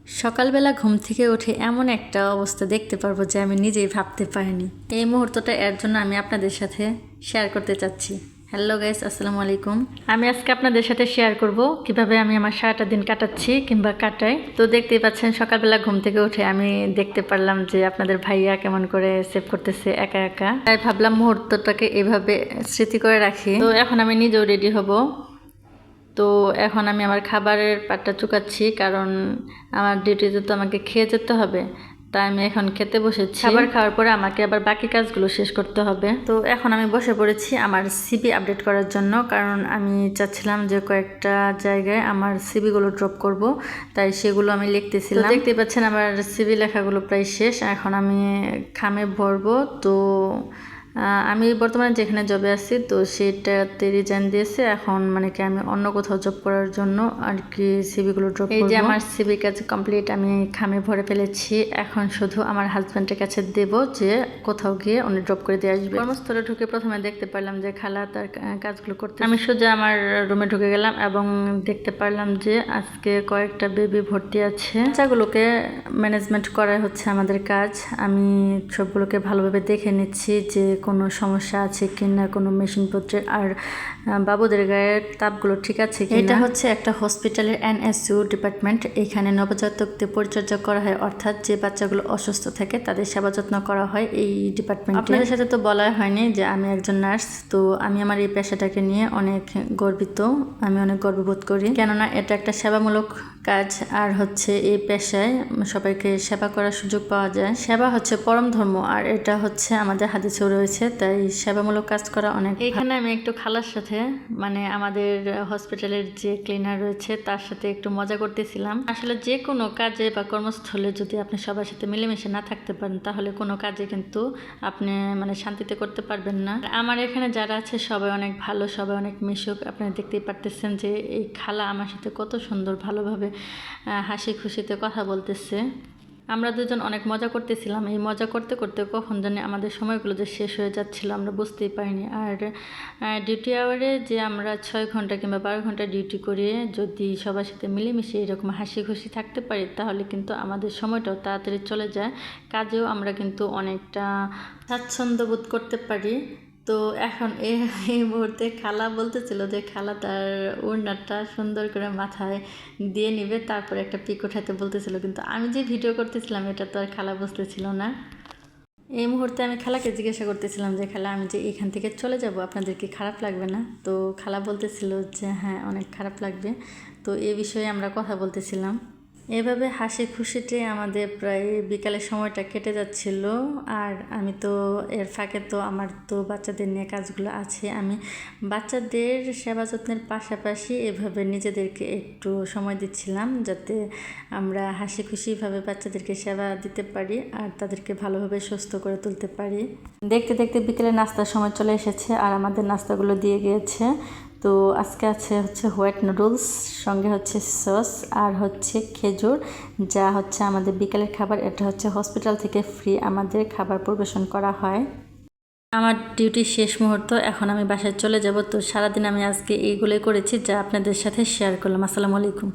সকালবেলা ঘুম থেকে উঠে এমন একটা অবস্থা দেখতে পারবো যে আমি নিজেই ভাবতে পারিনি। এই মুহূর্তটা এর জন্য আমি আপনাদের সাথে শেয়ার করতে চাচ্ছি। হ্যালো গাইস, আসসালামু আলাইকুম। আমি আজকে আপনাদের সাথে শেয়ার করব কিভাবে আমি আমার সারাটা দিন কাটাচ্ছি কিংবা কাটাই। তো দেখতেই পাচ্ছেন সকালবেলা ঘুম থেকে উঠে আমি দেখতে পারলাম যে আপনাদের ভাইয়া কেমন করে সেভ করতেছে একা একা। তাই ভাবলাম মুহূর্তটাকে এভাবে স্মৃতি করে রাখি। তো এখন আমি নিজেও রেডি হব। তো এখন আমি আমার খাবারের পাটটা চুকাচ্ছি, কারণ আমার ডিউটিতে তো আমাকে খেয়ে যেতে হবে। তাই আমি এখন খেতে বসেছি। খাবার খাওয়ার পরে আমাকে আবার বাকি কাজগুলো শেষ করতে হবে। তো এখন আমি বসে পড়েছি আমার সিভি আপডেট করার জন্য, কারণ আমি চাচ্ছিলাম যে কয়েকটা জায়গায় আমার সিভিগুলো ড্রপ করব, তাই সেগুলো আমি লিখতেছিলাম। দেখতেই পাচ্ছেন আমার সিভি লেখাগুলো প্রায় শেষ। এখন আমি খামে ভরবো। তো আমি বর্তমানে যেখানে জবে আছি তো সেটাতে রিজাইন দিয়েছে। এখন মানে কি আমি অন্য কোথাও জব করার জন্য আর কি সিভিগুলো ড্রপ করব। এই যে আমার সিভি কাজ কমপ্লিট, আমি খামে ভরে ফেলেছি। এখন শুধু আমার হাজব্যান্ডের কাছে দেব, যে কোথাও গিয়ে উনি ড্রপ করে দিয়ে আসবে। কর্মস্থলে ঢুকে প্রথমে দেখতে পারলাম যে খালা তার কাজগুলো করতে। আমি সোজা আমার রুমে ঢুকে গেলাম এবং দেখতে পারলাম যে আজকে কয়েকটা বেবি ভর্তি আছে। বাচ্চাগুলোকে ম্যানেজমেন্ট করাই হচ্ছে আমাদের কাজ। আমি সবগুলোকে ভালোভাবে দেখে নিচ্ছি যে কোনো সমস্যা আছে কিনা কোনো মেশিনপত্রের, আর বাবুদের গায়ের তাপগুলো ঠিক আছে কিনা। এটা হচ্ছে একটা হসপিটালের NSU ডিপার্টমেন্ট। এখানে নবজাতকদের পরিচর্যা করা হয়, অর্থাৎ যে বাচ্চাগুলো অসুস্থ থাকে তাদের সেবা যত্ন করা হয় এই ডিপার্টমেন্টে। আপনাদের সাথে তো বলা হয়নি যে আমি একজন নার্স। তো আমি আমার এই পেশাটাকে নিয়ে অনেক গর্বিত, আমি অনেক গর্ববোধ করি, কেননা এটা একটা সেবামূলক কাজ। আর হচ্ছে এই পেশায় সবাইকে সেবা করার সুযোগ পাওয়া যায়। সেবা হচ্ছে পরম ধর্ম, আর এটা হচ্ছে আমাদের হাদিসেও রয়েছে, তাই সেবামূলক কাজ করা অনেক। এখানে আমি একটু খালার সাথে, মানে আমাদের হসপিটালের যে ক্লিনার রয়েছে তার সাথে একটু মজা করতেছিলাম। আসলে যে কোনো কাজে বা কর্মস্থলে যদি আপনি সবার সাথে মিলেমিশে না থাকতে পারেন, তাহলে কোনো কাজে কিন্তু আপনি মানে শান্তিতে করতে পারবেন না। আমার এখানে যারা আছে সবাই অনেক ভালো, সবাই অনেক মিশুক। আপনারা দেখতেই পারতেছেন যে এই খালা আমার সাথে কত সুন্দর ভালোভাবে হাসি খুশিতে কথা বলতেছে। আমরা দুজন অনেক মজা করতেছিলাম। এই মজা করতে করতে কখন জানি আমাদের সময়গুলো যে শেষ হয়ে যাচ্ছিল আমরা বুঝতেই পারিনি। আর ডিউটি আওয়ারে যে আমরা 6 ঘন্টা কিংবা 12 ঘন্টা ডিউটি করে যদি সবার সাথে মিলেমিশে এরকম হাসি খুশি থাকতে পারি, তাহলে কিন্তু আমাদের সময়টাও তাড়াতাড়ি চলে যায়। কাজেও আমরা কিন্তু অনেকটা স্বাচ্ছন্দ্য বোধ করতে পারি। তো এখন এই মুহূর্তে খালা বলতেছিল যে খালা তার ওড়নাটা সুন্দর করে মাথায় দিয়ে নিবে, তারপর একটা পিক উঠাতে বলতেছিল, কিন্তু আমি যে ভিডিও করতেছিলাম এটা তো আর খালা বুঝতেছিল না। এই মুহূর্তে আমি খালাকে জিজ্ঞাসা করতেছিলাম যে খালা, আমি যে এখান থেকে চলে যাব আপনাদের কি খারাপ লাগবে না? তো খালা বলতেছিল যে হ্যাঁ, অনেক খারাপ লাগবে। তো এ বিষয়ে আমরা কথা বলতেছিলাম। এভাবে হাসি খুশিতে আমাদের প্রায় বিকালের সময়টা কেটে যাচ্ছিল। আর আমি তো এর ফাঁকে তো আমার তো বাচ্চাদের নিয়ে কাজগুলো আছে। আমি বাচ্চাদের সেবা যত্নের পাশাপাশি এভাবে নিজেদেরকে একটু সময় দিচ্ছিলাম, যাতে আমরা হাসি খুশিভাবে বাচ্চাদেরকে সেবা দিতে পারি আর তাদেরকে ভালোভাবে সুস্থ করে তুলতে পারি। দেখতে দেখতে বিকেলে নাস্তার সময় চলে এসেছে, আর আমাদের নাস্তাগুলো দিয়ে গিয়েছে। তো আজকে হচ্ছে হোয়াইট নুডলস, সঙ্গে হচ্ছে সস আর হচ্ছে খেজুর, যা হচ্ছে আমাদের বিকেলের খাবার। এটা হচ্ছে হসপিটাল থেকে ফ্রি আমাদের খাবার পরিবেশন করা হয়। আমার ডিউটি শেষ মুহূর্ত, এখন আমি বাসায় চলে যাব। তো সারাদিন আমি আজকে এইগুলোই করেছি যা আপনাদের সাথে শেয়ার করলাম। আসসালামু আলাইকুম।